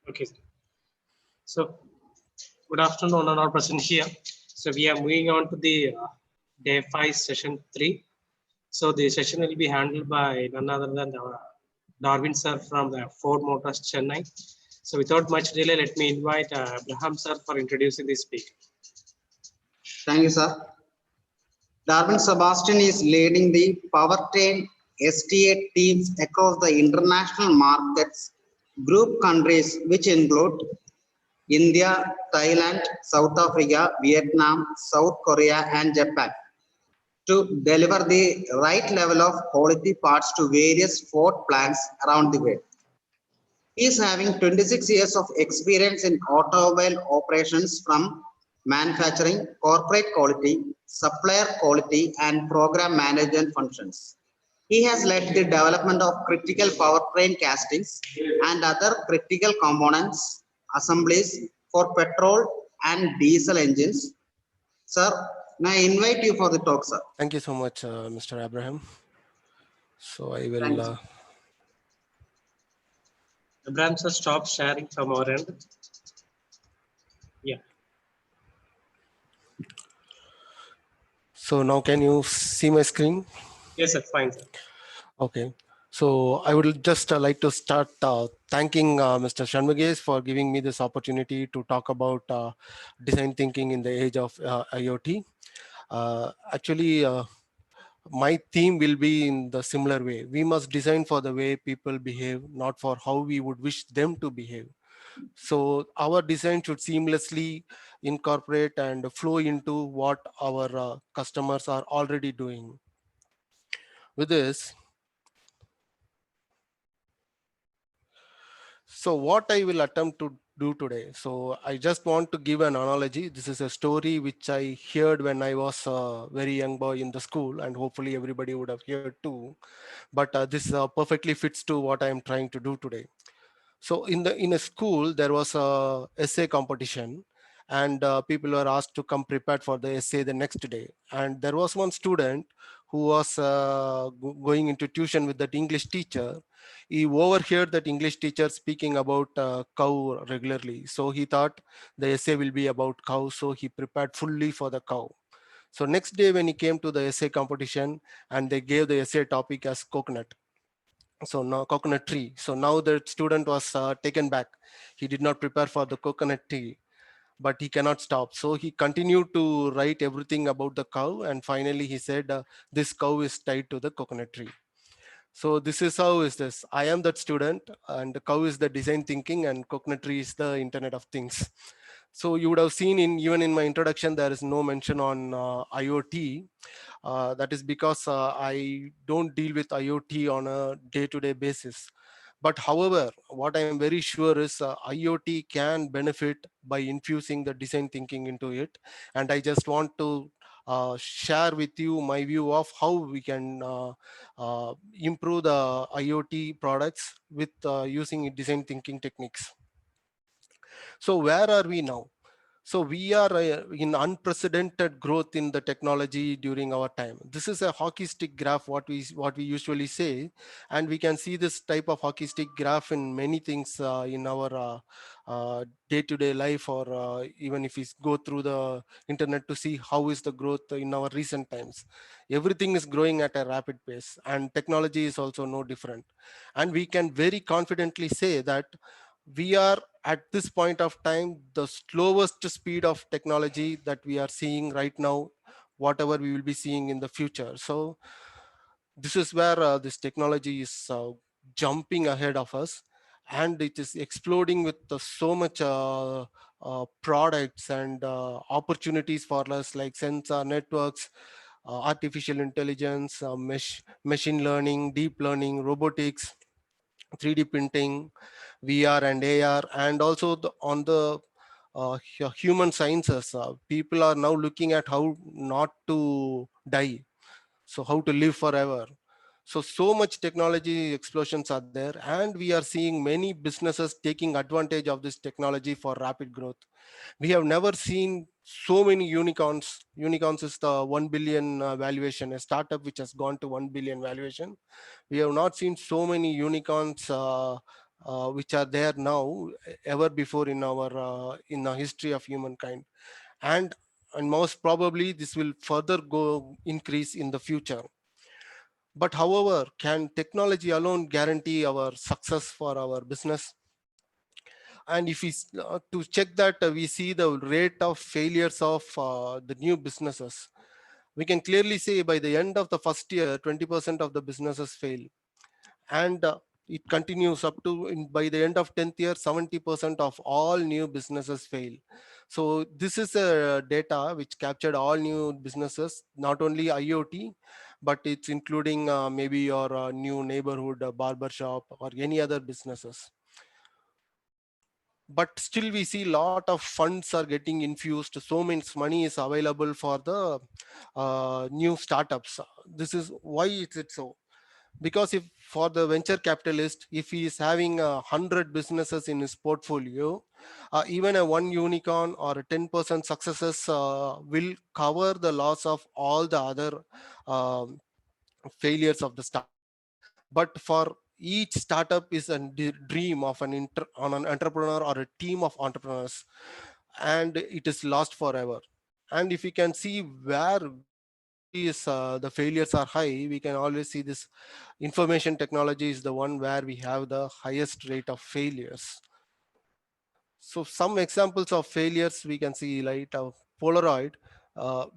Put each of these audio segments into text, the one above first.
Okay. So, good afternoon, on our present here. So, we are moving on to the day 5, session 3. So, the session will be handled by none other than Darwin sir from the Ford Motors Chennai. So, without much delay, let me invite Abraham sir for introducing the speaker. Thank you, sir. Darwin Sebastian is leading the powertrain STA teams across the international markets group countries, which include India, Thailand, South Africa, Vietnam, South Korea, and Japan, to deliver the right level of quality parts to various Ford plants around the world. He is having 26 years of experience in automobile operations from manufacturing, corporate quality, supplier quality, and program management functions. He has led the development of critical powertrain castings and other critical components assemblies for petrol and diesel engines. Sir, may I invite you for the talk, sir? Thank you so much, Mr. Abraham. So I will. Thanks. Abraham sir, stop sharing from our end. Yeah. So now can you see my screen? Yes, sir. Fine, sir. Okay. So I would just like to start thanking Mr. Shanmugesh for giving me this opportunity to talk about design thinking in the age of IoT. Actually, my theme will be in the similar way. We must design for the way people behave, not for how we would wish them to behave. So our design should seamlessly incorporate and flow into what our customers are already doing. With this, so what I will attempt to do today. So I just want to give an analogy. This is a story which I heard when I was a very young boy in the school, and hopefully everybody would have heard too. But this perfectly fits to what I am trying to do today. So in a school, there was a essay competition, and people were asked to come prepared for the essay the next day. And there was one student who was going into tuition with that English teacher. He overheard that English teacher speaking about cow regularly. So he thought the essay will be about cow. So he prepared fully for the cow. So next day when he came to the essay competition, and they gave the essay topic as coconut. So now coconut tree. So now the student was taken back. He did not prepare for the coconut tree, but he cannot stop. So he continued to write everything about the cow. And finally he said, this cow is tied to the coconut tree. So this is how is this. I am that student, and the cow is the design thinking, and coconut tree is the Internet of Things. So you would have seen even in my introduction, there is no mention on IoT. That is because I don't deal with IoT on a day-to-day basis. But however, what I am very sure is IoT can benefit by infusing the design thinking into it. And I just want to share with you my view of how we can improve the IoT products with using design thinking techniques. So where are we now? So we are in unprecedented growth in the technology during our time. This is a hockey stick graph, what we usually say, and we can see this type of hockey stick graph in many things in our day-to-day life, or even if we go through the internet to see how is the growth in our recent times. Everything is growing at a rapid pace, and technology is also no different. And we can very confidently say that we are at this point of time the slowest speed of technology that we are seeing right now, whatever we will be seeing in the future. So this is where this technology is jumping ahead of us, and it is exploding with so much products and opportunities for us, like sensor networks, artificial intelligence, machine learning, deep learning, robotics, 3D printing, VR and AR, and also on the human sciences. People are now looking at how not to die, so how to live forever. So much technology explosions are there, and we are seeing many businesses taking advantage of this technology for rapid growth. We have never seen so many unicorns. Unicorns is the 1 billion valuation, a startup which has gone to 1 billion valuation. We have not seen so many unicorns which are there now ever before in the history of humankind. And most probably this will further go increase in the future. But however, can technology alone guarantee our success for our business? And if to check that, we see the rate of failures of the new businesses. We can clearly say by the end of the first year, 20% of the businesses fail. And it continues up to by the end of 10th year, 70% of all new businesses fail. So this is a data which captured all new businesses, not only IoT, but it's including maybe your new neighborhood barber shop or any other businesses. But still we see a lot of funds are getting infused, so much money is available for the new startups. This is why is it so? Because if for the venture capitalist, if he is having 100 businesses in his portfolio, even a one unicorn or a 10% successes will cover the loss of all the other um failures of the startup. But for each startup is a dream of on an entrepreneur or a team of entrepreneurs, and it is lost forever. And if we can see where actually is the failures are high, we can always see this information technology is the one where we have the highest rate of failures. So some examples of failures we can see, like Polaroid,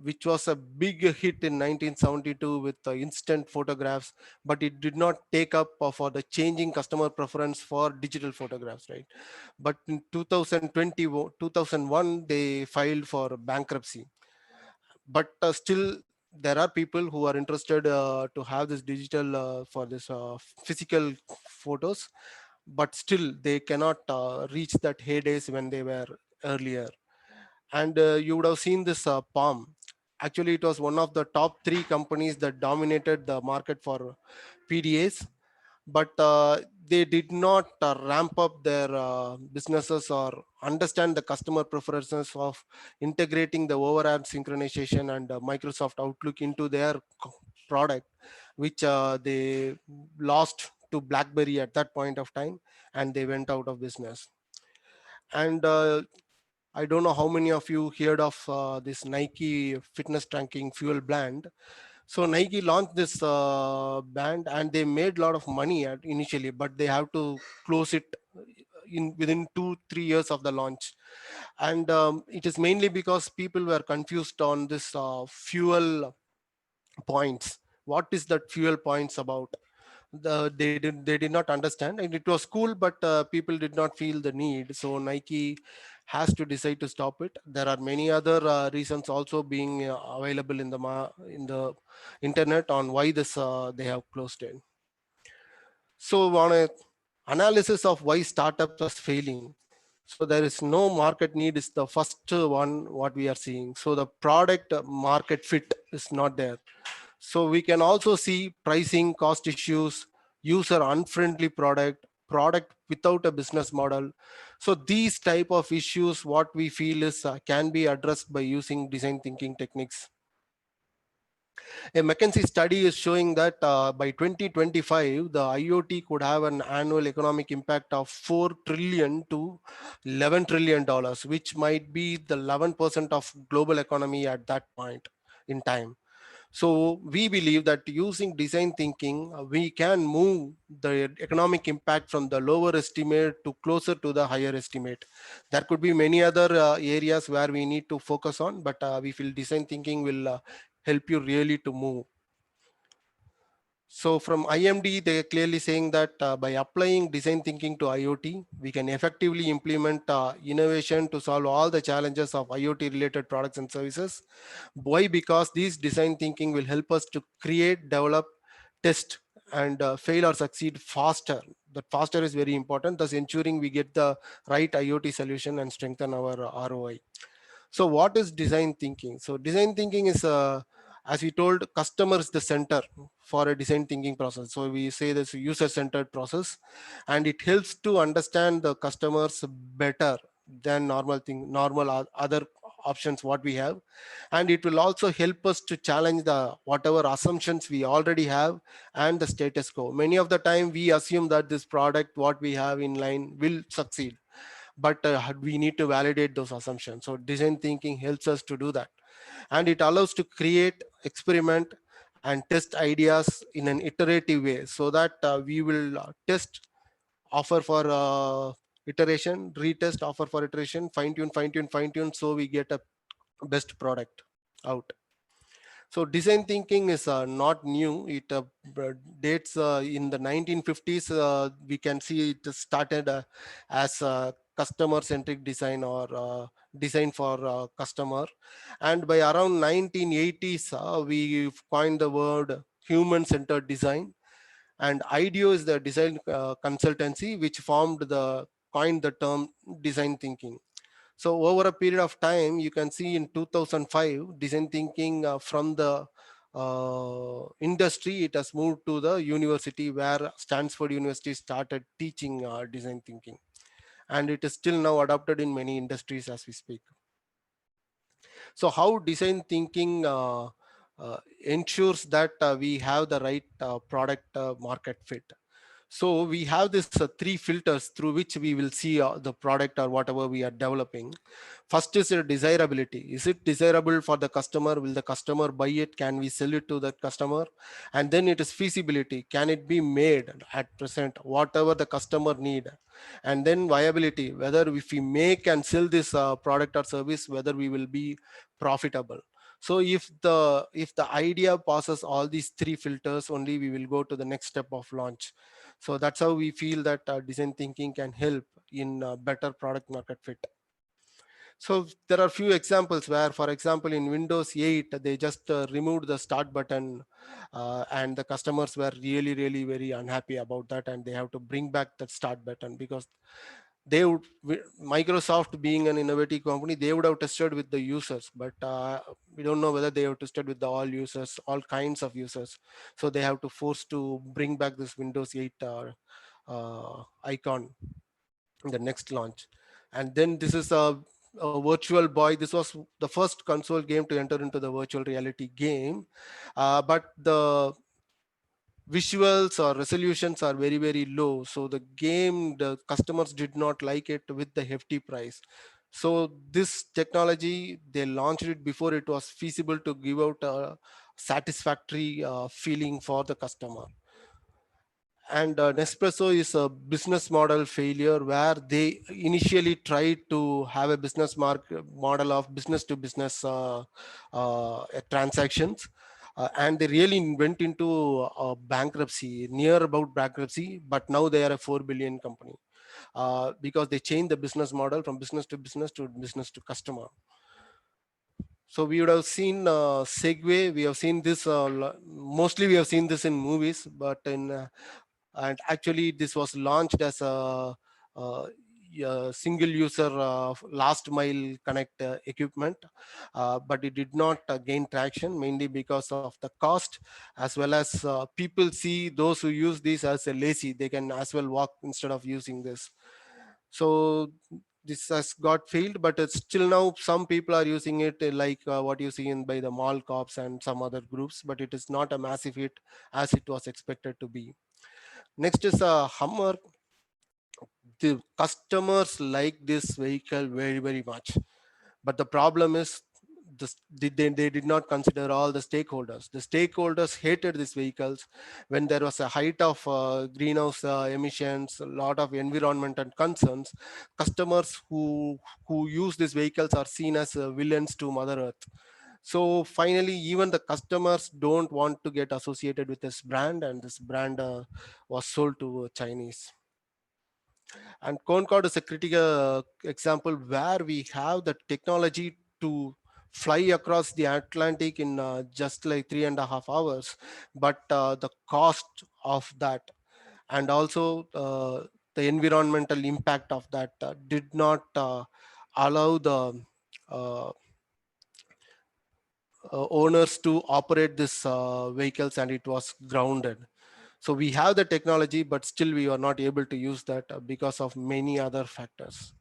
which was a big hit in 1972 with instant photographs, but it did not take up for the changing customer preference for digital photographs, right? But in 2020, 2001, they filed for bankruptcy. But still, there are people who are interested to have this digital for this physical photos, but still they cannot reach that heydays when they were earlier. And you would have seen this palm. Actually it was one of the top three companies that dominated the market for PDAs, but they did not ramp up their businesses or understand the customer preferences of integrating the overhead synchronization and Microsoft Outlook into their product, which they lost to BlackBerry at that point of time, and they went out of business. And I don't know how many of you heard of this Nike fitness tracking fuel brand. So Nike launched this band and they made a lot of money initially, but they have to close it in within 2-3 years of the launch. And it is mainly because people were confused on this fuel points. What is that fuel points about? They did not understand, and it was cool, but people did not feel the need. So Nike has to decide to stop it. There are many other reasons also being available in the internet on why this they have closed it. So on a analysis of why startups are failing, so there is no market need is the first one what we are seeing. So the product market fit is not there. So we can also see pricing, cost issues, user unfriendly product without a business model. So these type of issues, what we feel is can be addressed by using design thinking techniques. A McKinsey study is showing that by 2025, the IoT could have an annual economic impact of 4 trillion to 11 trillion dollars, which might be the 11% of global economy at that point in time. So we believe that using design thinking, we can move the economic impact from the lower estimate to closer to the higher estimate. There could be many other areas where we need to focus on, but we feel design thinking will help you really to move. So from IMD, they are clearly saying that by applying design thinking to IoT, we can effectively implement innovation to solve all the challenges of IoT related products and services. Why? Because these design thinking will help us to create, develop, test, and fail or succeed faster. That faster is very important, thus ensuring we get the right IoT solution and strengthen our ROI. So what is design thinking? So design thinking is as we told, customer is the center for a design thinking process. So we say this user centered process, and it helps to understand the customers better than normal other options what we have, and it will also help us to challenge the whatever assumptions we already have and the status quo. Many of the time we assume that this product what we have in line will succeed, but we need to validate those assumptions. So design thinking helps us to do that, and it allows to create, experiment, and test ideas in an iterative way, so that we will test, offer for iteration, retest, offer for iteration, fine tune, fine tune, fine tune, so we get a best product out. So design thinking is not new. It dates in the 1950s. We can see it started as customer-centric design, or design for customer. And by around 1980s, we coined the word human-centered design. And IDEO is the design consultancy which coined the term design thinking. So over a period of time, you can see in 2005, design thinking from the industry, it has moved to the university, where Stanford University started teaching design thinking. And it is still now adopted in many industries as we speak. So how design thinking ensures that we have the right product market fit? So we have this three filters through which we will see the product or whatever we are developing. First is desirability. Is it desirable for the customer? Will the customer buy it? Can we sell it to that customer? And then it is feasibility. Can it be made at present, whatever the customer need? And then viability, whether if we make and sell this product or service, whether we will be profitable. So if the idea passes all these three filters, only we will go to the next step of launch. So that's how we feel that design thinking can help in better product market fit. So there are few examples where, for example, in Windows 8, they just removed the start button, and the customers were really, really very unhappy about that, and they have to bring back that start button, because Microsoft being an innovative company, they would have tested with the users, but we don't know whether they have tested with the all users, all kinds of users. So they have to force to bring back this Windows 8 icon in the next launch. And then this is a virtual boy. This was the first console game to enter into the virtual reality game, but the visuals or resolutions are very, very low. So the customers did not like it with the hefty price. So this technology, they launched it before it was feasible to give out a satisfactory feeling for the customer. And Nespresso is a business model failure, where they initially tried to have a model of business to business transactions, and they really went into bankruptcy, near about bankruptcy, but now they are a 4 billion company, because they changed the business model from business to business to customer. So we would have seen Segway. We have seen this mostly we have seen this in movies, but and actually this was launched as a single user last mile connect equipment, but it did not gain traction, mainly because of the cost, as well as people see those who use this as a lazy. They can as well walk instead of using this. So this has got failed, but it's still now some people are using it, like what you see in by the mall cops and some other groups, but it is not a massive hit as it was expected to be. Next is a Hummer. The customers like this vehicle very, very much, but the problem is this, they did not consider all the stakeholders. The stakeholders hated these vehicles when there was a height of greenhouse emissions, a lot of environmental concerns. Customers who use these vehicles are seen as villains to Mother Earth. So finally, even the customers don't want to get associated with this brand, and this brand was sold to Chinese. And Concord is a critical example, where we have the technology to fly across the Atlantic in just like 3.5 hours, but the cost of that, and also the environmental impact of that, did not allow the uh, owners to operate this vehicles, and it was grounded. So we have the technology, but still we are not able to use that because of many other factors.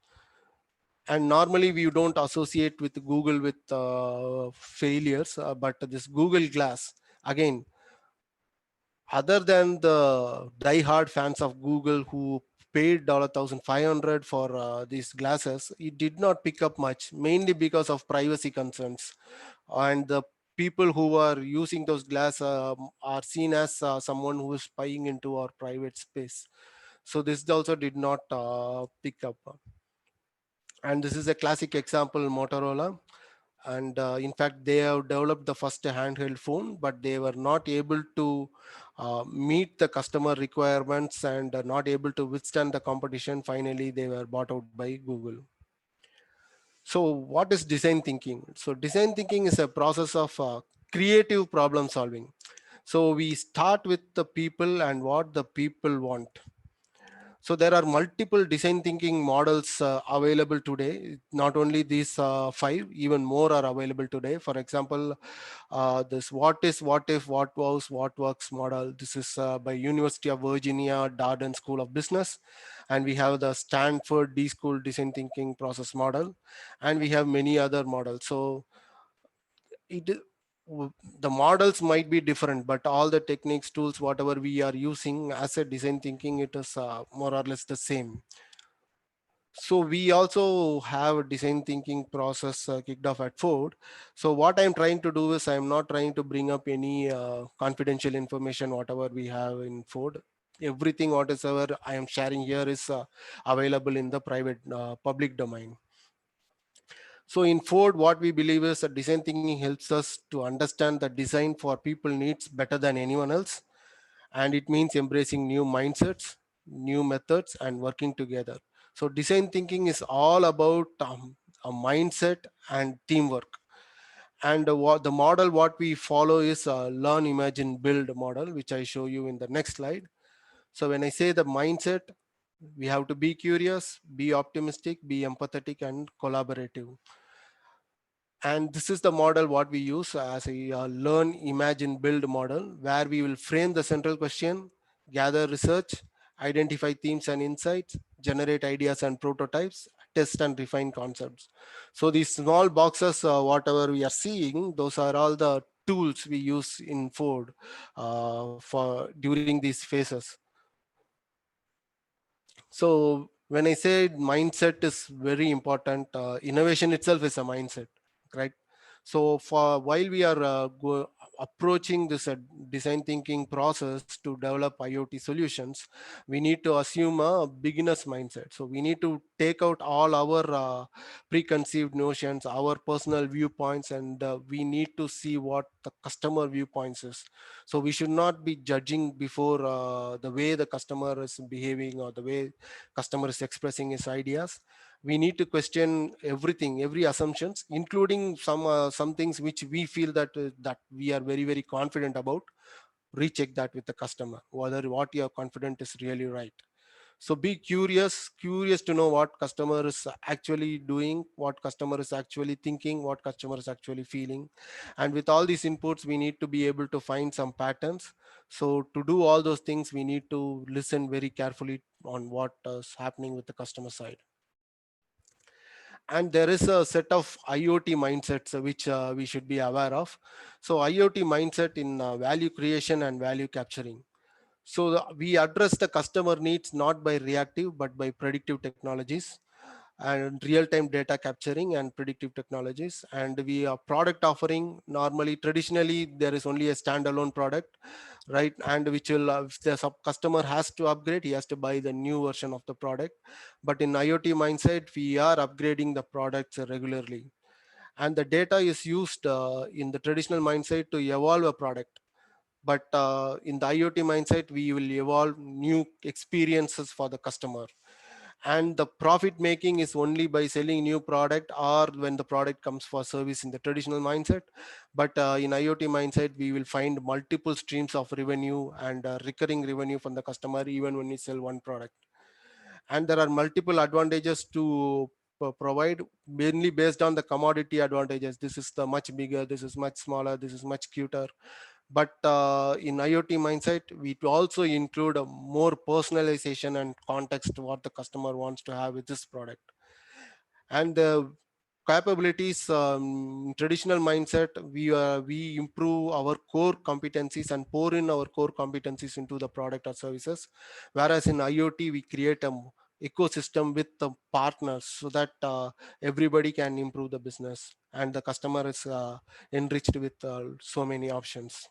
And normally we don't associate with Google with failures, but this Google Glass, again, other than the die-hard fans of Google who paid 1,500 for these glasses, it did not pick up much, mainly because of privacy concerns. And the people who are using those glasses are seen as someone who is spying into our private space. So this also did not pick up. And this is a classic example, Motorola. And in fact, they have developed the first handheld phone, but they were not able to meet the customer requirements and not able to withstand the competition. Finally, they were bought out by Google. So what is design thinking? So design thinking is a process of creative problem solving. So we start with the people and what the people want. So there are multiple design thinking models available today. Not only these five, even more are available today. For example, this what is, what if, what was, what works model. This is by University of Virginia Darden School of Business. And we have the Stanford D School Design Thinking Process Model. And we have many other models. So it, the models might be different, but all the techniques, tools, whatever we are using as a design thinking, it is more or less the same. So we also have a design thinking process kicked off at Ford. So what I'm trying to do is I'm not trying to bring up any confidential information, whatever we have in Ford. Everything whatever I am sharing here is available in the private public domain. So in Ford, what we believe is that design thinking helps us to understand the design for people needs better than anyone else. And it means embracing new mindsets, new methods, and working together. So design thinking is all about a mindset and teamwork. And what the model what we follow is a learn, imagine, build model, which I show you in the next slide. So when I say the mindset, we have to be curious, be optimistic, be empathetic, and collaborative. And this is the model what we use as a learn, imagine, build model, where we will frame the central question, gather research, identify themes and insights, generate ideas and prototypes, test and refine concepts. So these small boxes, whatever we are seeing, those are all the tools we use in Ford for during these phases. So when I say mindset is very important, innovation itself is a mindset, right? So for while we are approaching this design thinking process to develop IoT solutions, we need to assume a beginner's mindset. So we need to take out all our preconceived notions, our personal viewpoints, and we need to see what the customer viewpoints is. So we should not be judging before the way the customer is behaving or the way customer is expressing his ideas. We need to question everything, every assumptions, including some things which we feel that we are very very confident about. Recheck that with the customer whether what you are confident is really right. So be curious to know what customer is actually doing, what customer is actually thinking, what customer is actually feeling. And with all these inputs, we need to be able to find some patterns. So to do all those things, we need to listen very carefully on what is happening with the customer side. And there is a set of IoT mindsets which we should be aware of. So IoT mindset in value creation and value capturing. So we address the customer needs not by reactive but by predictive technologies and real-time data capturing and predictive technologies. And we are product offering. Normally, traditionally, there is only a standalone product, right? And which will, if the customer has to upgrade, he has to buy the new version of the product. But in IoT mindset, we are upgrading the products regularly. And the data is used in the traditional mindset to evolve a product, but in the IoT mindset, we will evolve new experiences for the customer. And the profit making is only by selling new product or when the product comes for service in the traditional mindset. But in IoT mindset, we will find multiple streams of revenue and recurring revenue from the customer even when we sell one product. And there are multiple advantages to provide, mainly based on the commodity advantages. This is the much bigger, this is much smaller, this is much cuter. But in IoT mindset, we also include a more personalization and context what the customer wants to have with this product. And the capabilities, traditional mindset, we improve our core competencies and pour in our core competencies into the product or services, whereas in IoT we create a ecosystem with the partners so that everybody can improve the business and the customer is enriched with so many options.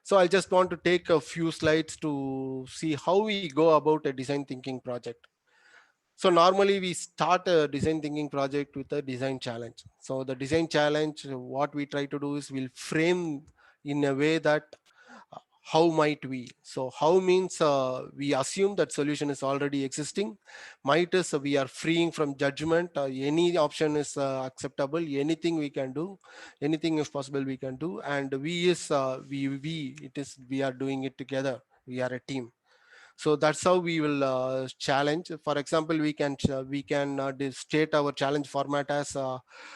So I just want to take a few slides to see how we go about a design thinking project. So normally we start a design thinking project with a design challenge. So the design challenge, what we try to do is we'll frame in a way that how might we. So how means we assume that solution is already existing. Might is we are freeing from judgment. Any option is acceptable. Anything we can do, anything if possible we can do. And we is we it is we are doing it together. We are a team. So that's how we will challenge. For example, we can state our challenge format as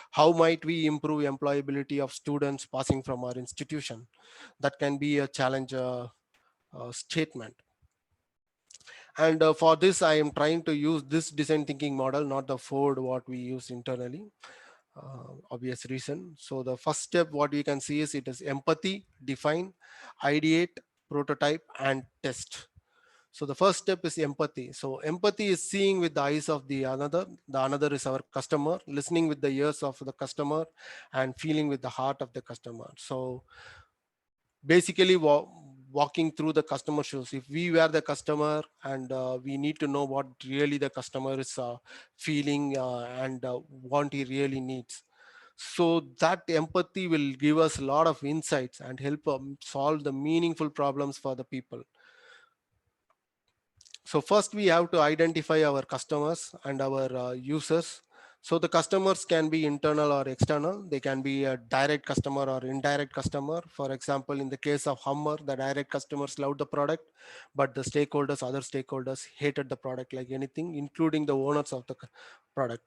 how might we improve employability of students passing from our institution. That can be a challenge statement. And for this I am trying to use this design thinking model, not the Ford what we use internally. Obvious reason. So the first step what we can see is it is empathy, define, ideate, prototype and test. So the first step is empathy. So empathy is seeing with the eyes of the another. The another is our customer, listening with the ears of the customer and feeling with the heart of the customer. So basically walking through the customer shoes. If we were the customer and we need to know what really the customer is feeling and what he really needs. So that empathy will give us a lot of insights and help solve the meaningful problems for the people. So first we have to identify our customers and our users. So the customers can be internal or external. They can be a direct customer or indirect customer. For example, in the case of Hummer, the direct customers loved the product, but the stakeholders, other stakeholders hated the product like anything, including the owners of the product.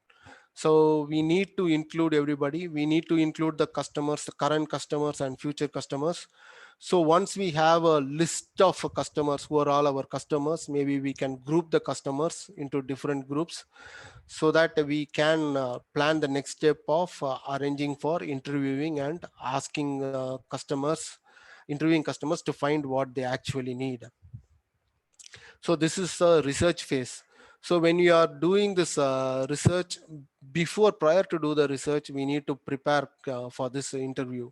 So we need to include everybody. We need to include the customers, the current customers and future customers. So once we have a list of customers who are all our customers, maybe we can group the customers into different groups so that we can plan the next step of arranging for interviewing and asking interviewing customers to find what they actually need. So this is a research phase. So when you are doing this research, prior to do the research, we need to prepare for this interview.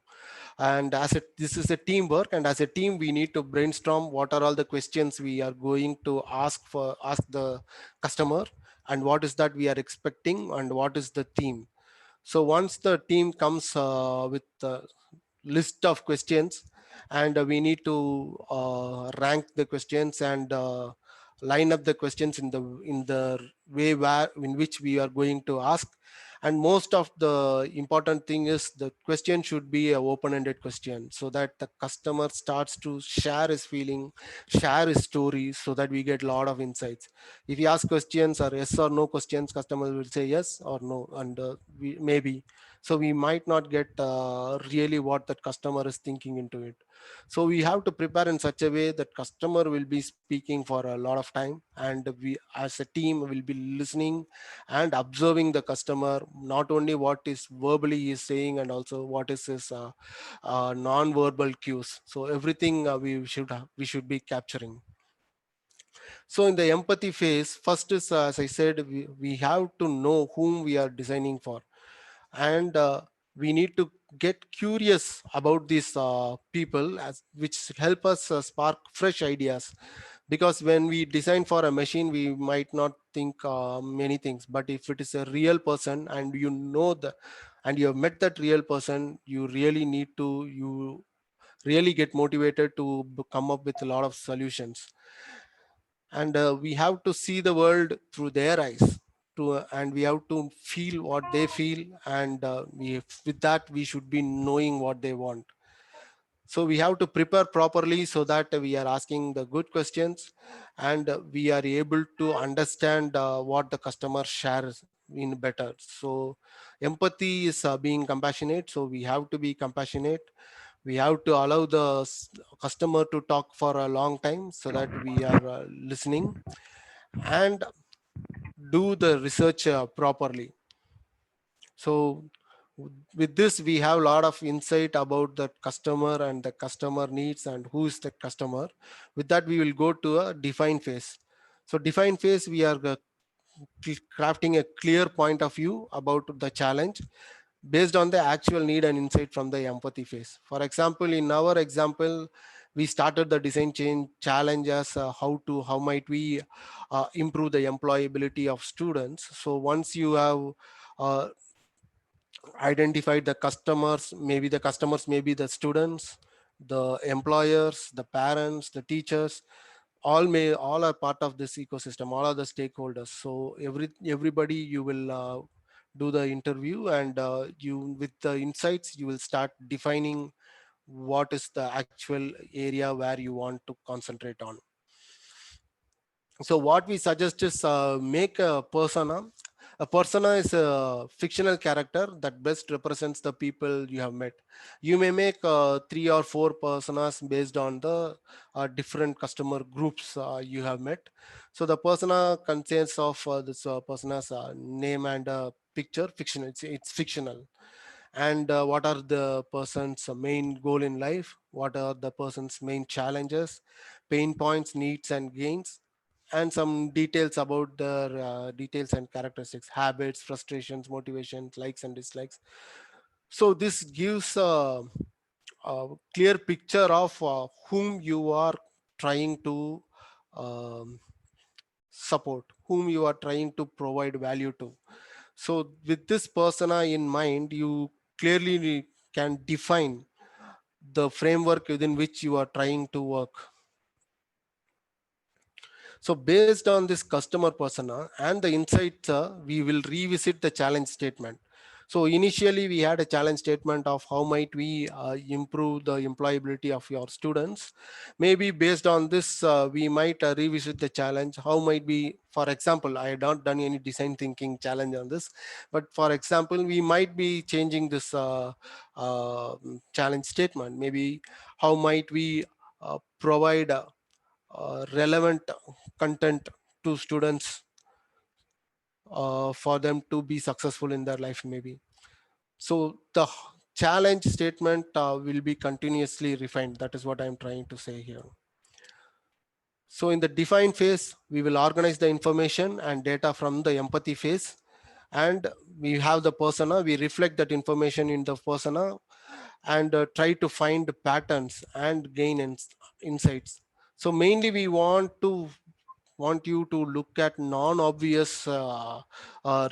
And this is a teamwork, and as a team we need to brainstorm what are all the questions we are going to ask the customer, and what is that we are expecting, and what is the theme. So once the team comes with a list of questions, and we need to rank the questions and line up the questions in the way in which we are going to ask. And most of the important thing is the question should be an open-ended question, so that the customer starts to share his feeling, share his stories, so that we get a lot of insights. If you ask questions or yes or no questions, customers will say yes or no, and maybe. So we might not get really what that customer is thinking into it. So we have to prepare in such a way that customer will be speaking for a lot of time, and we as a team will be listening and observing the customer, not only what is verbally he is saying, and also what is his non-verbal cues. So everything we should be capturing. So in the empathy phase, first is as I said, we have to know whom we are designing for, and we need to get curious about these people, which help us spark fresh ideas. Because when we design for a machine, we might not think many things, but if it is a real person and you know the and you have met that real person, you really get motivated to come up with a lot of solutions. And we have to see the world through their eyes, and we have to feel what they feel, and with that we should be knowing what they want. So we have to prepare properly so that we are asking the good questions, and we are able to understand what the customer shares in better. So empathy is being compassionate, so we have to be compassionate. We have to allow the customer to talk for a long time so that we are listening. And do the research properly. So with this, we have a lot of insight about the customer and the customer needs and who is the customer. With that, we will go to a define phase. So define phase, we are crafting a clear point of view about the challenge based on the actual need and insight from the empathy phase. For example, in our example, we started the design change challenge as how might we improve the employability of students. So once you have uh, identified the customers, maybe the customers may be the students, the employers, the parents, the teachers, all are part of this ecosystem, all are the stakeholders. So everybody you will do the interview, and you with the insights you will start defining what is the actual area where you want to concentrate on. So what we suggest is make a persona. A persona is a fictional character that best represents the people you have met. You may make three or four personas based on the different customer groups you have met. So the persona consists of this persona's name and picture. Fictional. It's fictional. And what are the person's main goal in life? What are the person's main challenges, pain points, needs, and gains? And some details about their details and characteristics, habits, frustrations, motivations, likes and dislikes. So this gives a clear picture of whom you are trying to um, support, whom you are trying to provide value to. So with this persona in mind, you clearly can define the framework within which you are trying to work. So based on this customer persona and the insights, we will revisit the challenge statement. So initially we had a challenge statement of how might we improve the employability of your students. Maybe based on this, we might revisit the challenge. How might we, for example, I have not done any design thinking challenge on this, but for example, we might be changing this challenge statement. Maybe how might we provide relevant content to students for them to be successful in their life maybe. So the challenge statement will be continuously refined. That is what I'm trying to say here. So in the define phase, we will organize the information and data from the empathy phase, and we have the persona. We reflect that information in the persona and try to find patterns and gain insights. So mainly we want you to look at non-obvious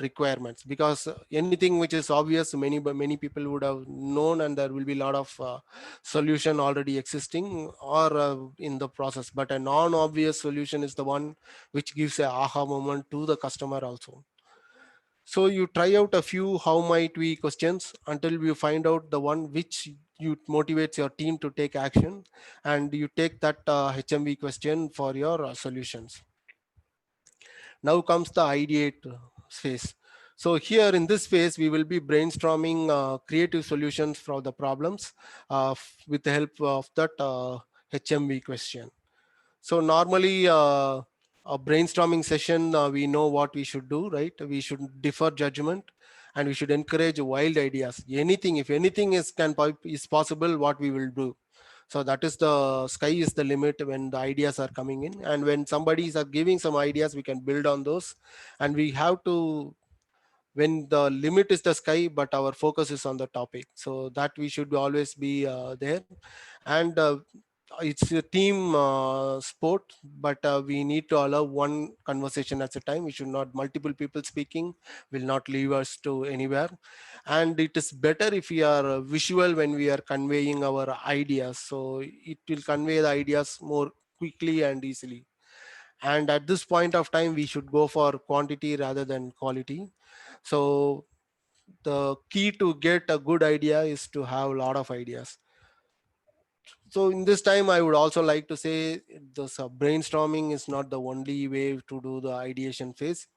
requirements, because anything which is obvious, many people would have known, and there will be a lot of solution already existing or in the process. But a non-obvious solution is the one which gives a aha moment to the customer also. So you try out a few how might we questions until you find out the one which you motivates your team to take action, and you take that HMV question for your solutions. Now comes the ideate phase. So here in this phase, we will be brainstorming creative solutions for the problems with the help of that HMV question. So normally a brainstorming session, we know what we should do, right? We should defer judgment and we should encourage wild ideas. Anything, if anything is possible, what we will do. So that is the sky is the limit when the ideas are coming in, and when somebody is giving some ideas, we can build on those. And we have to, when the limit is the sky but our focus is on the topic, so that we should always be there. And it's a team sport, but we need to allow one conversation at a time. We should not multiple people speaking will not leave us to anywhere. And it is better if we are visual when we are conveying our ideas, so it will convey the ideas more quickly and easily. And at this point of time, we should go for quantity rather than quality. So the key to get a good idea is to have a lot of ideas. So in this time, I would also like to say this brainstorming is not the only way to do the ideation phase.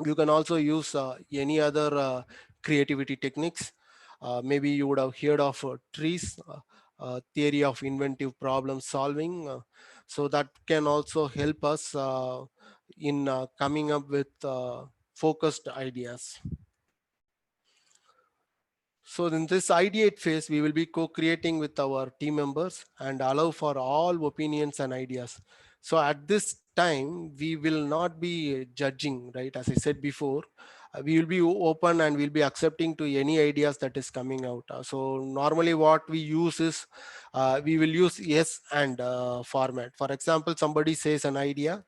You can also use any other creativity techniques. Maybe you would have heard of trees, theory of inventive problem solving. So that can also help us in coming up with focused ideas. So in this ideate phase, we will be co-creating with our team members and allow for all opinions and ideas. So at this time, we will not be judging, right? As I said before, we will be open and we'll be accepting to any ideas that is coming out. So normally what we use is, we will use yes and format. For example, somebody says an idea,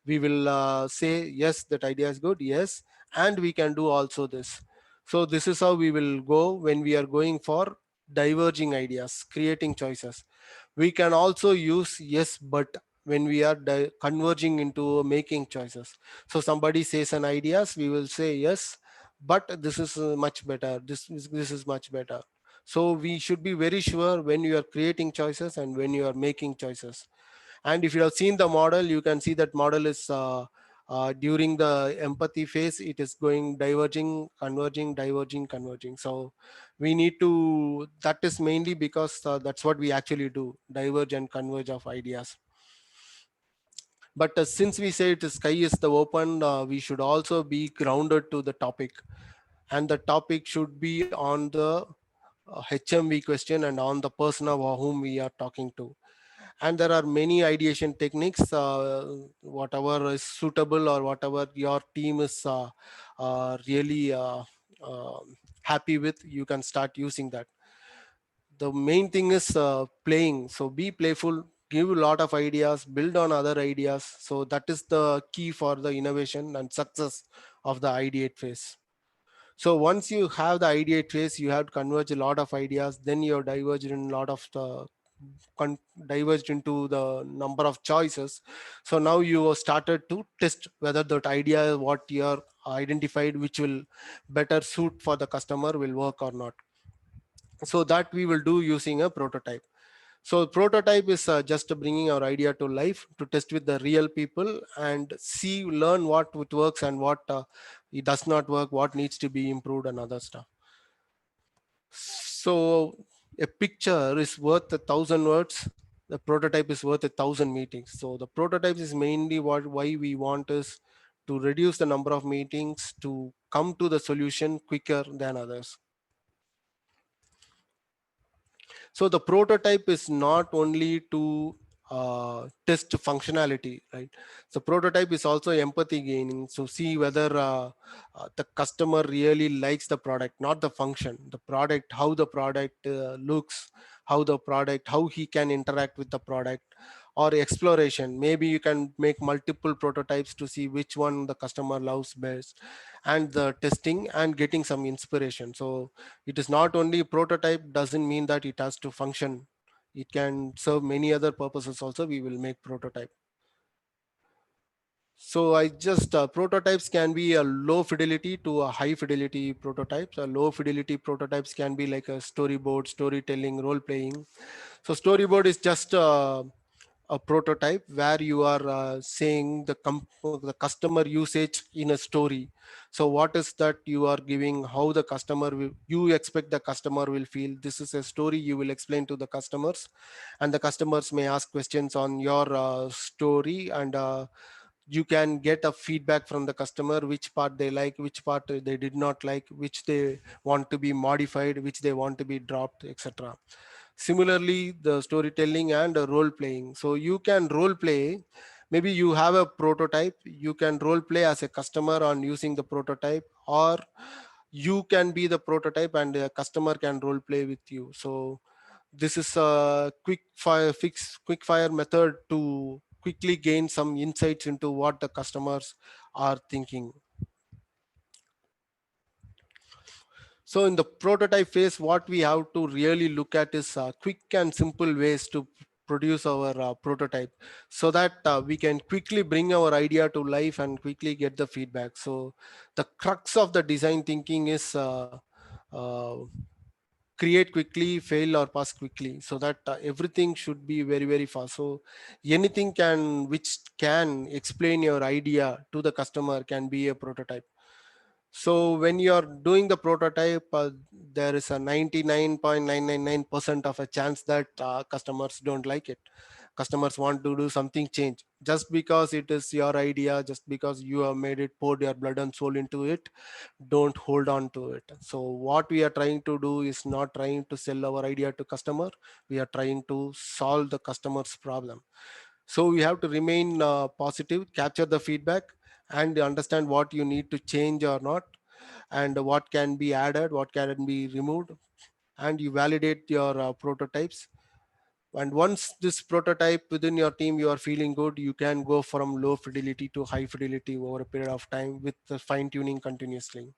we will say, yes, that idea is good, yes, and we can do also this. So this is how we will go when we are going for diverging ideas, creating choices. We can also use yes but when we are converging into making choices. So somebody says an ideas, we will say yes, but this is much better, this is much better. So we should be very sure when you are creating choices and when you are making choices. And if you have seen the model, you can see that model is during the empathy phase, it is going diverging, converging, diverging, converging. So we need to, that is mainly because that's what we actually do, diverge and converge of ideas. But since we say it is sky is the open, we should also be grounded to the topic, and the topic should be on the HMV question and on the person of whom we are talking to. And there are many ideation techniques, whatever is suitable or whatever your team is really happy with, you can start using that. The main thing is playing, so be playful, give a lot of ideas, build on other ideas. So that is the key for the innovation and success of the ideate phase. So once you have the ideate phase, you have to converge a lot of ideas, then you have diverged in a lot of the diverged into the number of choices. So now you have started to test whether that idea what you are identified which will better suit for the customer will work or not. So that we will do using a prototype. So prototype is just bringing our idea to life to test with the real people and see, learn what it works and what it does not work, what needs to be improved and other stuff. So a picture is worth 1,000 words. The prototype is worth 1,000 meetings. So the prototype is mainly what why we want is to reduce the number of meetings to come to the solution quicker than others. So the prototype is not only to test functionality, right? So prototype is also empathy gaining. So see whether the customer really likes the product, not the function, the product, how the product looks, how the product, how he can interact with the product. Or exploration, maybe you can make multiple prototypes to see which one the customer loves best, and the testing and getting some inspiration. So it is not only prototype, doesn't mean that it has to function, it can serve many other purposes also. We will make prototype. So I just prototypes can be a low fidelity to a high fidelity prototypes. A low fidelity prototypes can be like a storyboard, storytelling, role playing. So storyboard is just a prototype where you are saying the customer usage in a story. So what is that you are giving, how the customer will, you expect the customer will feel. This is a story you will explain to the customers, and the customers may ask questions on your story, and you can get a feedback from the customer, which part they like, which part they did not like, which they want to be modified, which they want to be dropped, etc. Similarly, the storytelling and role playing. So you can role play, maybe you have a prototype, you can role play as a customer on using the prototype, or you can be the prototype and the customer can role play with you. So this is a quick fire method to quickly gain some insights into what the customers are thinking. So in the prototype phase, what we have to really look at is quick and simple ways to produce our prototype, so that we can quickly bring our idea to life and quickly get the feedback. So the crux of the design thinking is uh, create quickly, fail or pass quickly, so that everything should be very very fast. So anything can which can explain your idea to the customer can be a prototype. So when you are doing the prototype, there is a 99.999% of a chance that customers don't like it. customers want to do something change. Just because it is your idea, just because you have made it, poured your blood and soul into it, don't hold on to it. So what we are trying to do is not trying to sell our idea to customer, we are trying to solve the customer's problem. So we have to remain positive, capture the feedback, and understand what you need to change or not, and what can be added, what can be removed. And you validate your prototypes. And once this prototype within your team you are feeling good, you can go from low fidelity to high fidelity over a period of time with the fine tuning continuously.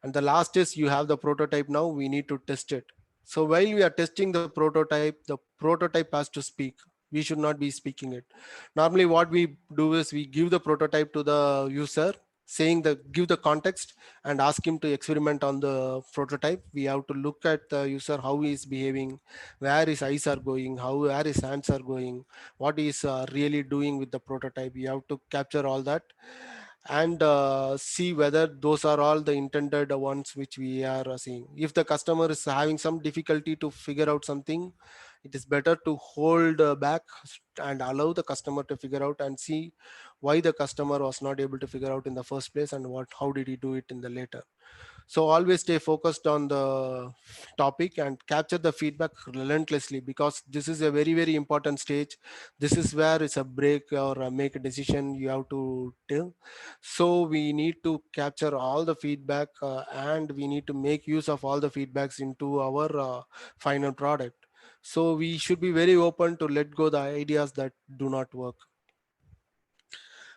And the last is, you have the prototype, now we need to test it. So while we are testing the prototype has to speak. We should not be speaking it. Normally what we do is we give the prototype to the user, saying the give the context and ask him to experiment on the prototype. We have to look at the user, how he is behaving, where his eyes are going, how where his hands are going, what he is really doing with the prototype. We have to capture all that and see whether those are all the intended ones which we are seeing. If the customer is having some difficulty to figure out something, it is better to hold back and allow the customer to figure out, and see why the customer was not able to figure out in the first place, and what how did he do it in the later. So always stay focused on the topic and capture the feedback relentlessly, because this is a very very important stage. This is where it's a break or make a decision you have to tell. So we need to capture all the feedback, and we need to make use of all the feedbacks into our final product. So we should be very open to let go the ideas that do not work.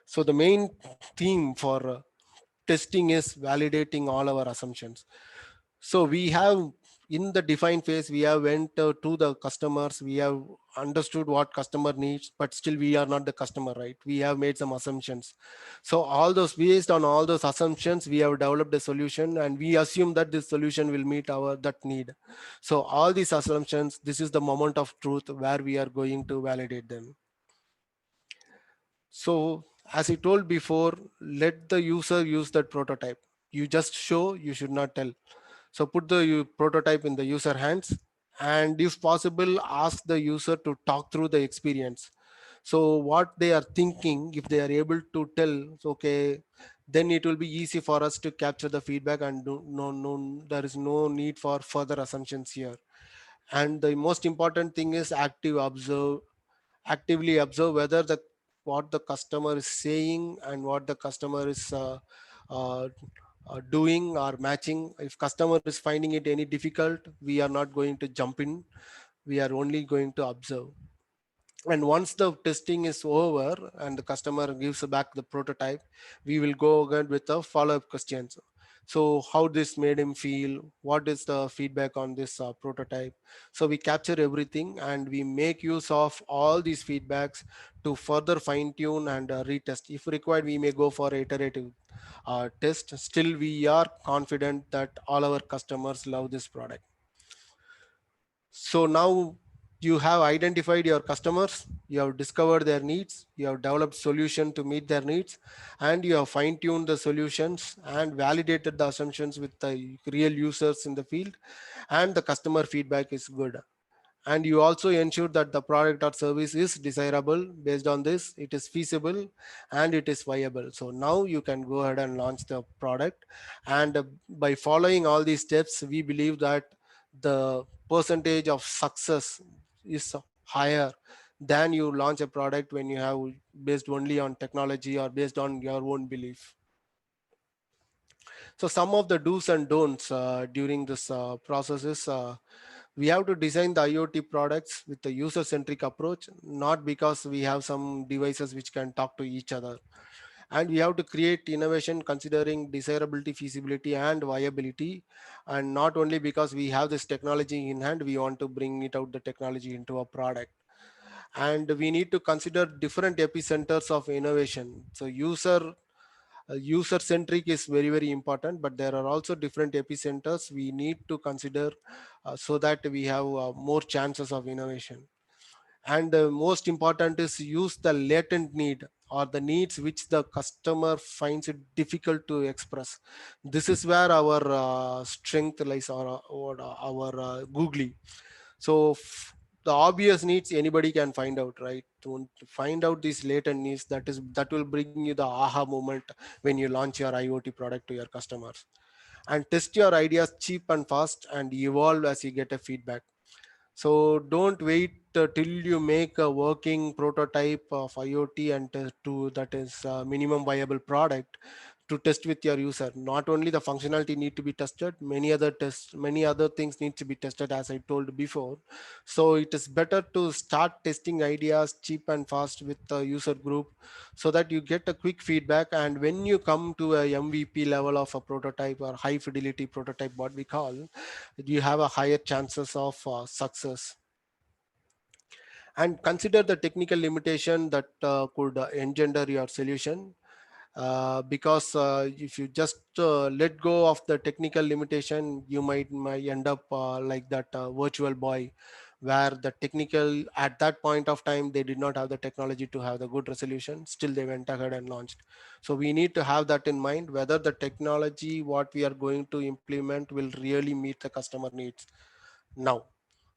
So the main theme for testing is validating all our assumptions. So we have, in the define phase, we have went to the customers, we have understood what customer needs, but still we are not the customer, right? We have made some assumptions. So all those, based on all those assumptions, we have developed a solution, and we assume that this solution will meet our that need. So all these assumptions, this is the moment of truth where we are going to validate them. So as I told before, let the user use that prototype. You just show, you should not tell. So put the prototype in the user hands, and if possible, ask the user to talk through the experience. So what they are thinking, if they are able to tell, so, okay, then it will be easy for us to capture the feedback, and no, there is no need for further assumptions here. And the most important thing is actively observe whether the what the customer is saying and what the customer is uh, doing or matching. If customer is finding it any difficult, we are not going to jump in, we are only going to observe. And once the testing is over and the customer gives back the prototype, we will go again with the follow-up questions. So how this made him feel, what is the feedback on this prototype. So we capture everything and we make use of all these feedbacks to further fine tune and retest. If required, we may go for iterative test. Still we are confident that all our customers love this product. So now you have identified your customers, you have discovered their needs, you have developed solution to meet their needs, and you have fine-tuned the solutions and validated the assumptions with the real users in the field, and the customer feedback is good. And you also ensure that the product or service is desirable. Based on this, it is feasible and it is viable. So now you can go ahead and launch the product. And by following all these steps, we believe that the percentage of success is higher than you launch a product when you have based only on technology or based on your own belief. So some of the do's and don'ts during this process is, we have to design the IoT products with a user-centric approach, not because we have some devices which can talk to each other. And we have to create innovation considering desirability, feasibility, and viability. And not only because we have this technology in hand, we want to bring it out the technology into a product. And we need to consider different epicenters of innovation. So user centric is very very important, but there are also different epicenters we need to consider, so that we have more chances of innovation. And most important is use the latent need or the needs which the customer finds it difficult to express. This is where our strength lies, or our googly. So the obvious needs anybody can find out, right? To find out these latent needs, that will bring you the aha moment when you launch your IoT product to your customers. And test your ideas cheap and fast and evolve as you get a feedback. So don't wait till you make a working prototype of IoT and to that is minimum viable product to test with your user. Not only the functionality need to be tested, many other things need to be tested, as I told before. So it is better to start testing ideas cheap and fast with the user group, so that you get a quick feedback. And when you come to a MVP level of a prototype or high fidelity prototype, what we call, you have a higher chances of success. And consider the technical limitation that could engender your solution, because if you just let go of the technical limitation, you might end up like that virtual boy, where the technical, at that point of time, they did not have the technology to have the good resolution, still they went ahead and launched. So we need to have that in mind, whether the technology what we are going to implement will really meet the customer needs now.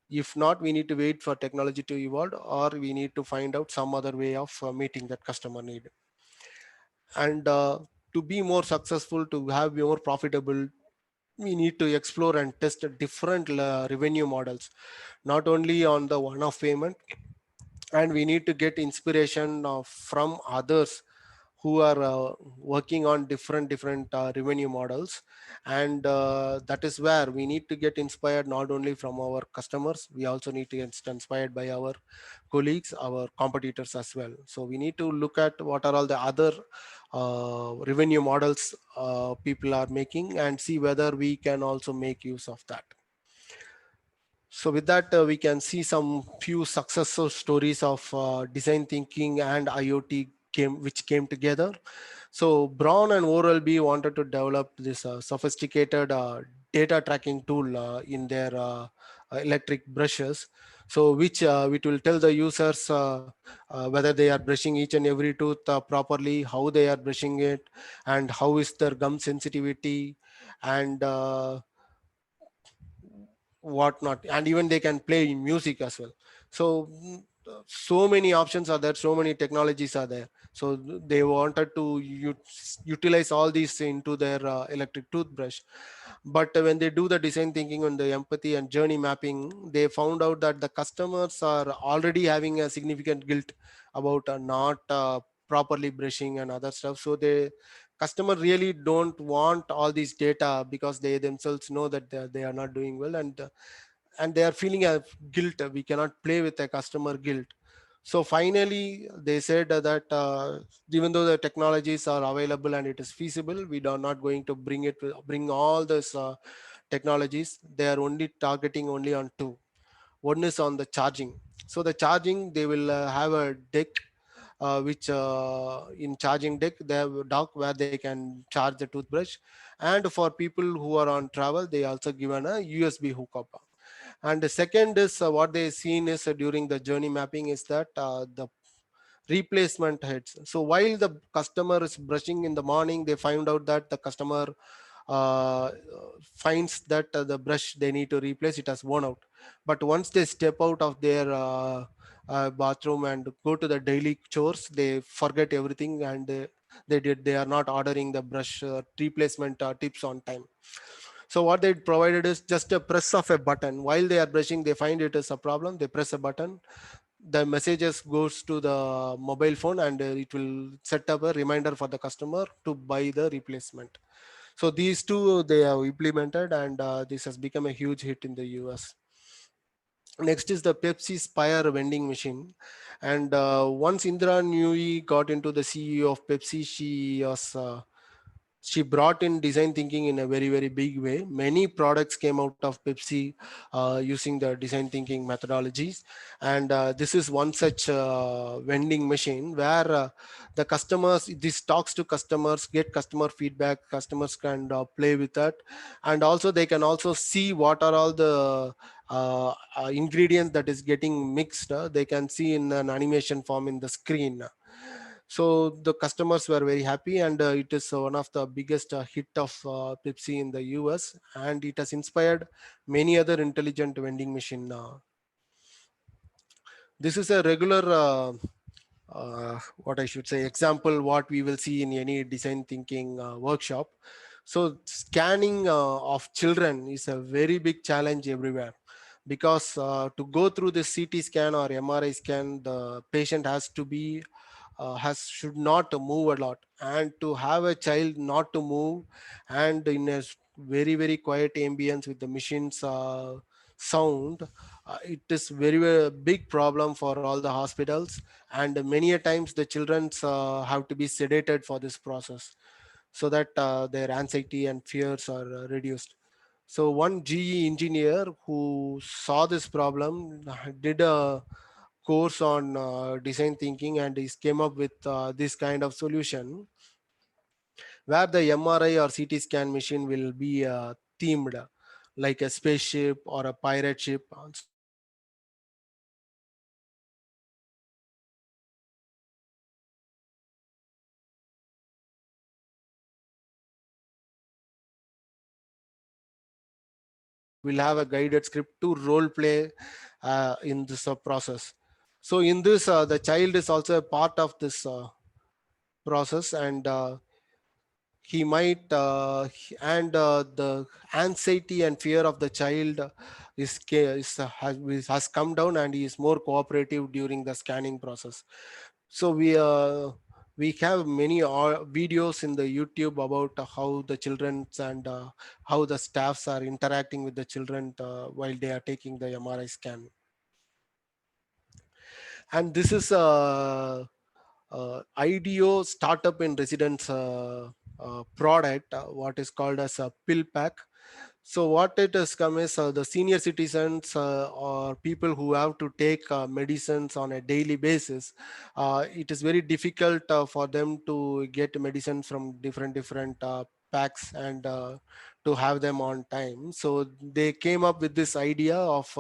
If not, we need to wait for technology to evolve, or we need to find out some other way of meeting that customer need. And to be more successful, to have more profitable, we need to explore and test different revenue models, not only on the one-off payment. And we need to get inspiration from others who are working on different revenue models. And that is where we need to get inspired, not only from our customers, we also need to get inspired by our colleagues, our competitors as well. So we need to look at what are all the other revenue models people are making, and see whether we can also make use of that. So with that, we can see some few successful stories of design thinking and IoT which came together. So Brown and Oral-B wanted to develop this sophisticated data tracking tool in their electric brushes. So which will tell the users whether they are brushing each and every tooth properly, how they are brushing it, and how is their gum sensitivity, and whatnot. And even they can play music as well. So so many options are there, so many technologies are there. So they wanted to utilize all these into their electric toothbrush. But when they do the design thinking on the empathy and journey mapping, they found out that the customers are already having a significant guilt about not properly brushing and other stuff. So they customer really don't want all these data, because they themselves know that they are not doing well, and they are feeling a guilt. We cannot play with a customer guilt. So finally they said that even though the technologies are available and it is feasible, we are not going to bring all this technologies. They are only targeting only on two. One is on the charging. So the charging, they will have a deck, which in charging deck they have a dock where they can charge the toothbrush. And for people who are on travel, they also given a USB hookup. And the second is what they seen is during the journey mapping is that the replacement heads. So while the customer is brushing in the morning, they find out that the customer uh, finds that the brush they need to replace it has worn out. But once they step out of their bathroom and go to the daily chores, they forget everything, and they are not ordering the brush replacement tips on time. So what they provided is just a press of a button. While they are brushing, they find it is a problem, they press a button, the messages goes to the mobile phone, and it will set up a reminder for the customer to buy the replacement. So these two they have implemented, and this has become a huge hit in the US. Next is the Pepsi Spire vending machine. And once Indra Nooyi got into the CEO of Pepsi, she brought in design thinking in a very big way. Many products came out of Pepsi using the design thinking methodologies. And this is one such vending machine where the customers, this talks to customers, get customer feedback, customers can play with that. And also they can also see what are all the ingredients that is getting mixed. They can see in an animation form in the screen. So the customers were very happy, and it is one of the biggest hit of Pepsi in the US, and it has inspired many other intelligent vending machine. This is a regular what I should say example what we will see in any design thinking workshop. So scanning of children is a very big challenge everywhere, because to go through the CT scan or MRI scan, the patient has to be has should not move a lot, and to have a child not to move and in a very quiet ambience with the machines sound, it is very big problem for all the hospitals, and many a times the children have to be sedated for this process, so that their anxiety and fears are reduced. So one GE engineer who saw this problem did a course on design thinking, and he came up with this kind of solution where the MRI or CT scan machine will be themed like a spaceship or a pirate ship. So the patient will have to take the MRI or CT scan and will have a guided script to role play in this process. So in this, the child is also a part of this process, and he might and the anxiety and fear of the child has come down, and he is more cooperative during the scanning process. So we have many videos in the YouTube about how the children and how the staffs are interacting with the children while they are taking the MRI scan. And this is IDEO startup in residence product, what is called as a pill pack. So what it has come is the senior citizens or people who have to take medicines on a daily basis. It is very difficult for them to get medicines from different packs and to have them on time. So they came up with this idea of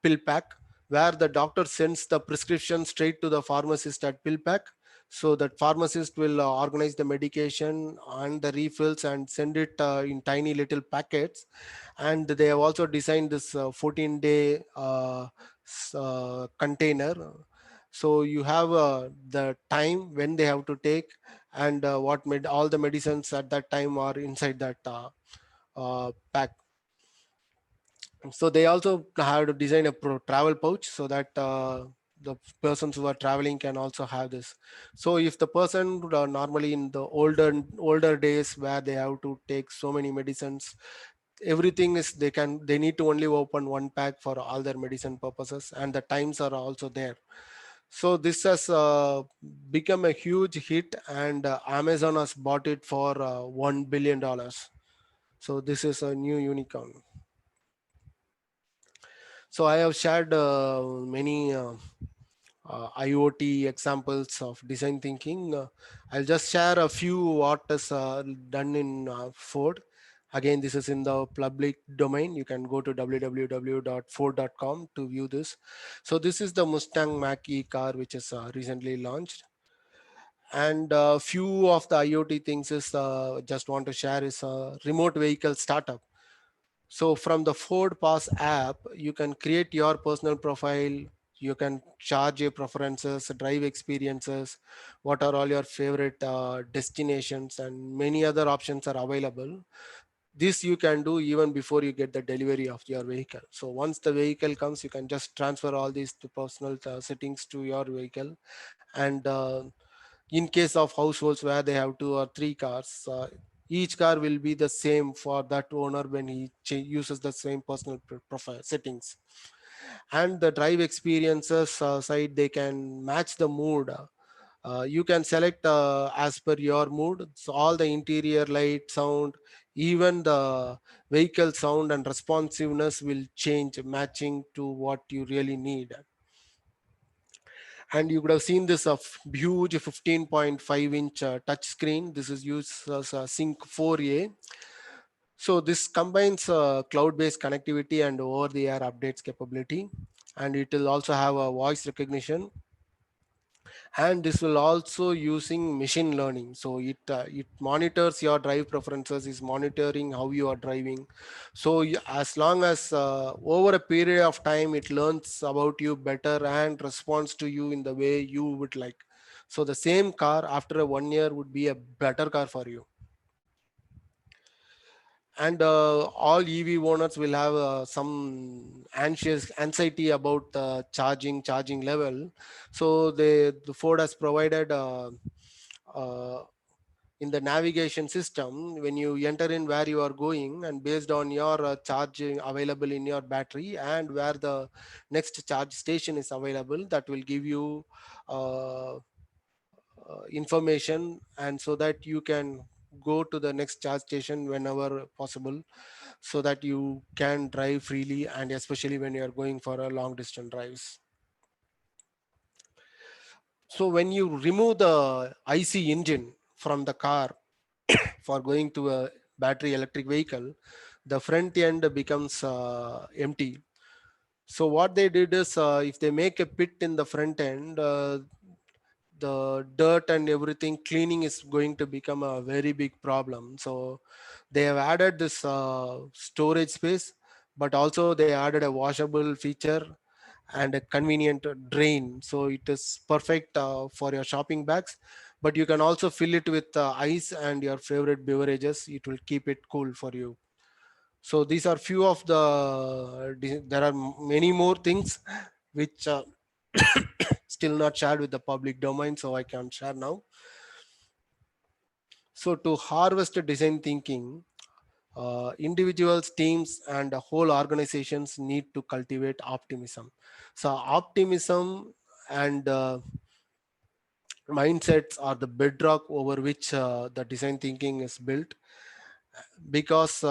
pill pack, where the doctor sends the prescription straight to the pharmacist at pill pack, so that pharmacist will organize the medication and the refills and send it in tiny little packets. And they have also designed this 14-day container, so you have the time when they have to take, and all the medicines at that time are inside that pack. So they also have to design a travel pouch, so that the persons who are traveling can also have this. So if the person normally in the older days where they have to take so many medicines, everything is they need to only open one pack for all their medicine purposes, and the times are also there. So this has become a huge hit, and Amazon has bought it for $1 billion. So this is a new unicorn. So I have shared many IoT examples of design thinking. I'll just share a few what is done in Ford. Again, this is in the public domain. You can go to www.ford.com to view this. So this is the Mustang Mach-E car, which is recently launched. And a few of the IoT things is just want to share is a remote vehicle startup. So from the Ford Pass app, you can create your personal profile. You can charge your preferences, drive experiences, what are all your favorite destinations, and many other options are available. This you can do even before you get the delivery of your vehicle. So once the vehicle comes, you can just transfer all these to personal settings to your vehicle. And in case of households where they have 2 or 3 cars, each car will be the same for that owner when he uses the same personal profile settings. And the drive experiences side, they can match the mood. You can select as per your mood. So all the interior light, sound, even the vehicle sound and responsiveness will change matching to what you really need. And you could have seen this huge 15.5-inch touch screen. This is used as a Sync 4A. So this combines cloud-based connectivity and over-the-air updates capability, and it will also have a voice recognition. And this will also using machine learning, so it monitors your drive preferences, is monitoring how you are driving. So as long as over a period of time it learns about you better and responds to you in the way you would like. So the same car after a 1 year would be a better car for you. And all EV owners will have some anxiety about the charging level. So the Ford has provided uh, in the navigation system, when you enter in where you are going, and based on your charging available in your battery and where the next charge station is available, that will give you uh, information, and so that you can go to the next charge station whenever possible, so that you can drive freely, and especially when you are going for a long distance drives. So when you remove the IC engine from the car for going to a battery electric vehicle, the front end becomes empty. So what they did is, if they make a pit in the front end, the dirt and everything cleaning is going to become a very big problem. So they have added this storage space, but also they added a washable feature and a convenient drain, so it is perfect for your shopping bags. But you can also fill it with ice and your favorite beverages, it will keep it cool for you. So these are few of there are many more things which still not shared with the public domain, so I can share now. So to harvest design thinking, individuals, teams, and whole organizations need to cultivate optimism. So optimism and mindsets are the bedrock over which the design thinking is built, because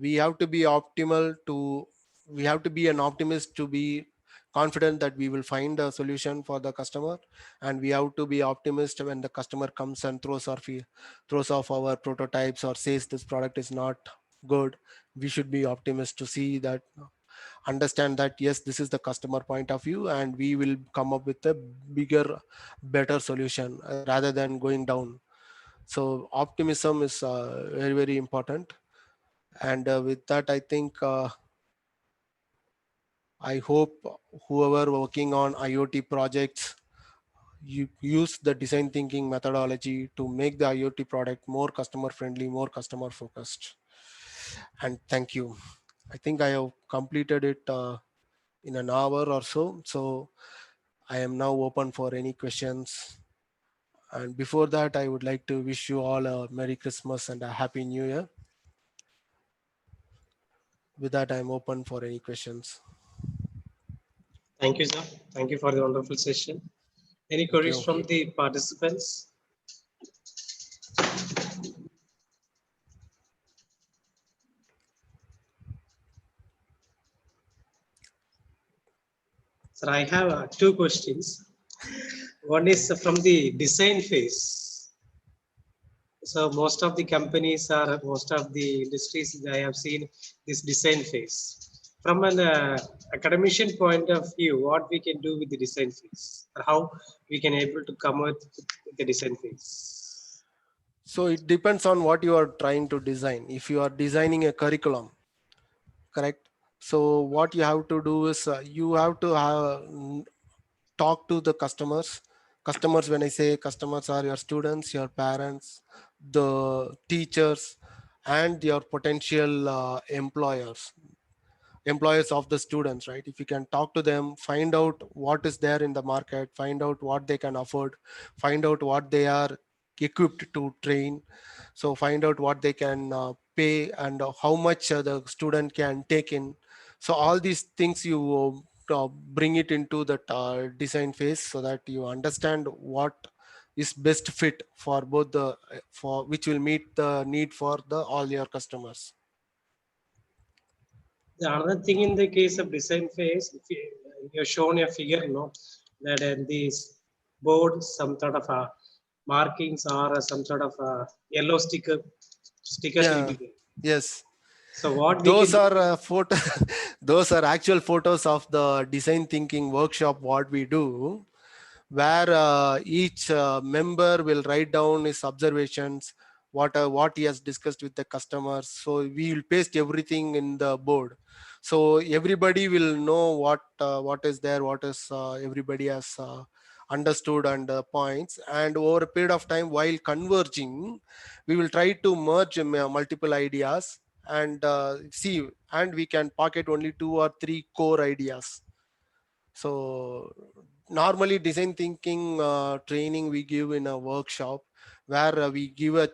we have to be optimal to we have to be an optimist to be confident that we will find a solution for the customer, and we have to be optimist when the customer comes and throws off our prototypes or says this product is not good. We should be optimist to see that, understand that yes, this is the customer point of view, and we will come up with a bigger, better solution rather than going down. So optimism is very, very important. And with that, I think I hope whoever working on IoT projects, you use the design thinking methodology to make the IoT product more customer friendly, more customer focused. And thank you. I think I have completed it in an hour or so. So I am now open for any questions. And before that, I would like to wish you all a Merry Christmas and a Happy New Year. With that, I'm open for any questions. Thank you, sir. Thank you for the wonderful session. Any Thank queries you. from the participants? Sir, I have two questions. One is from the design phase. So most of the companies or most of the industries I have seen this design phase. From an academician point of view, what we can do with the design phase, or how we can able to come with the design phase. So it depends on what you are trying to design. If you are designing a curriculum, correct? So what you have to do is you have to talk to the customers. Customers, when I say customers, are your students, your parents, the teachers, and your potential employers of the students, right? If you can talk to them, find out what is there in the market, find out what they can afford, find out what they are equipped to train, so find out what they can pay, and how much the student can take in. So all these things you bring it into the design phase, so that you understand what is best fit for both the for which will meet the need for the all your customers. The another thing in the case of design phase, if you're shown a figure, that in this board, some sort of markings or some sort of yellow stickers will Yeah. be there. Yes. So what we can Those do, are photo those are actual photos of the design thinking workshop what we do. where each member will write down his observations, what he has discussed with the customers. So we will paste everything in the board, so everybody will know what is there, what is everybody has understood, and points. And over a period of time, while converging, we will try to merge multiple ideas and see, and we can pocket only 2 or 3 core ideas. So normally design thinking training we give in a workshop, where we give a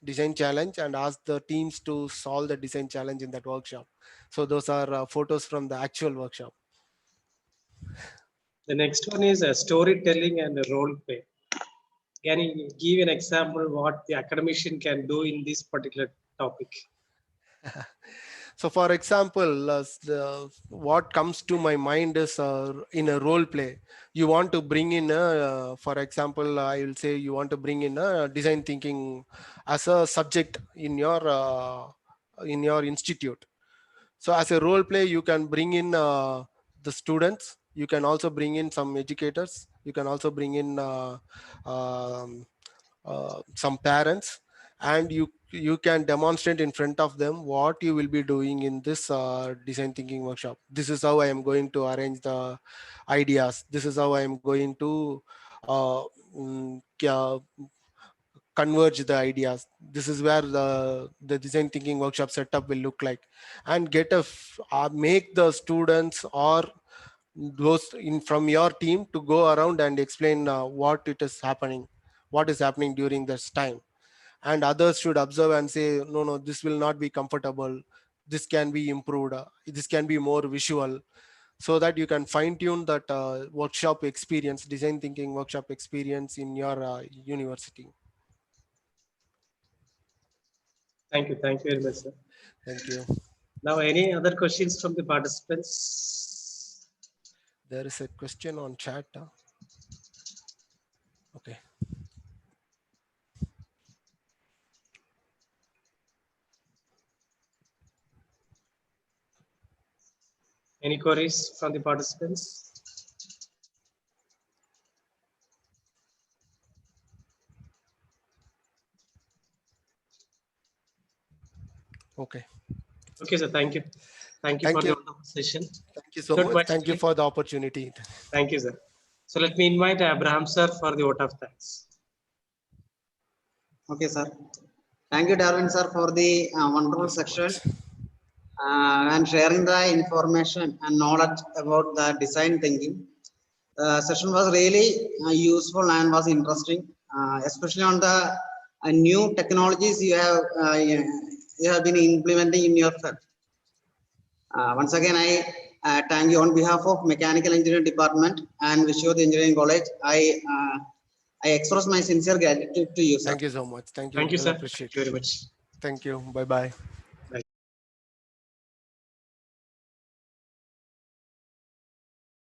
design challenge, and ask the teams to solve the design challenge in that workshop. So those are photos from the actual workshop. The next one is storytelling and role play. Can you give an example what the academician can do in this particular topic? So for example, what comes to my mind is in a role play, you want to bring in for example, I will say you want to bring in a design thinking as a subject in your institute. So as a role play, you can bring in the students, you can also bring in some educators, you can also bring in um, some parents, and you can demonstrate in front of them what you will be doing in this design thinking workshop. This is how I am going to arrange the ideas, this is how I am going to uh, mm, uh, converge the ideas, this is where the design thinking workshop setup will look like. And make the students or those in from your team to go around and explain what is happening during this time. And others should observe and say, no, no, this will not be comfortable, this can be improved, this can be more visual, so that you can fine tune that workshop experience, design thinking workshop experience in your university. Thank you very much, sir. Thank you. Now, any other questions from the participants? There is a question on chat. Okay. Any queries from the participants? Okay. Okay, sir. Thank you. Thank you Thank for you. the wonderful session. Thank you so Good much. Thank you question. for the opportunity. Thank you, sir. So let me invite Abraham, sir, for the vote of thanks. Okay, sir. Thank you, Darwin, sir, for the wonderful Thank you so section much. and sharing the information and knowledge about the design thinking. The session was really useful and was interesting, especially on the new technologies you have been implementing in your field. Once again, I thank you on behalf of Mechanical Engineering Department and Visual Engineering College. I express my sincere gratitude to you, sir. Thank you so much. Thank you. Thank you, We'll sir. Thank appreciate you it. very much. Thank you. Bye-bye.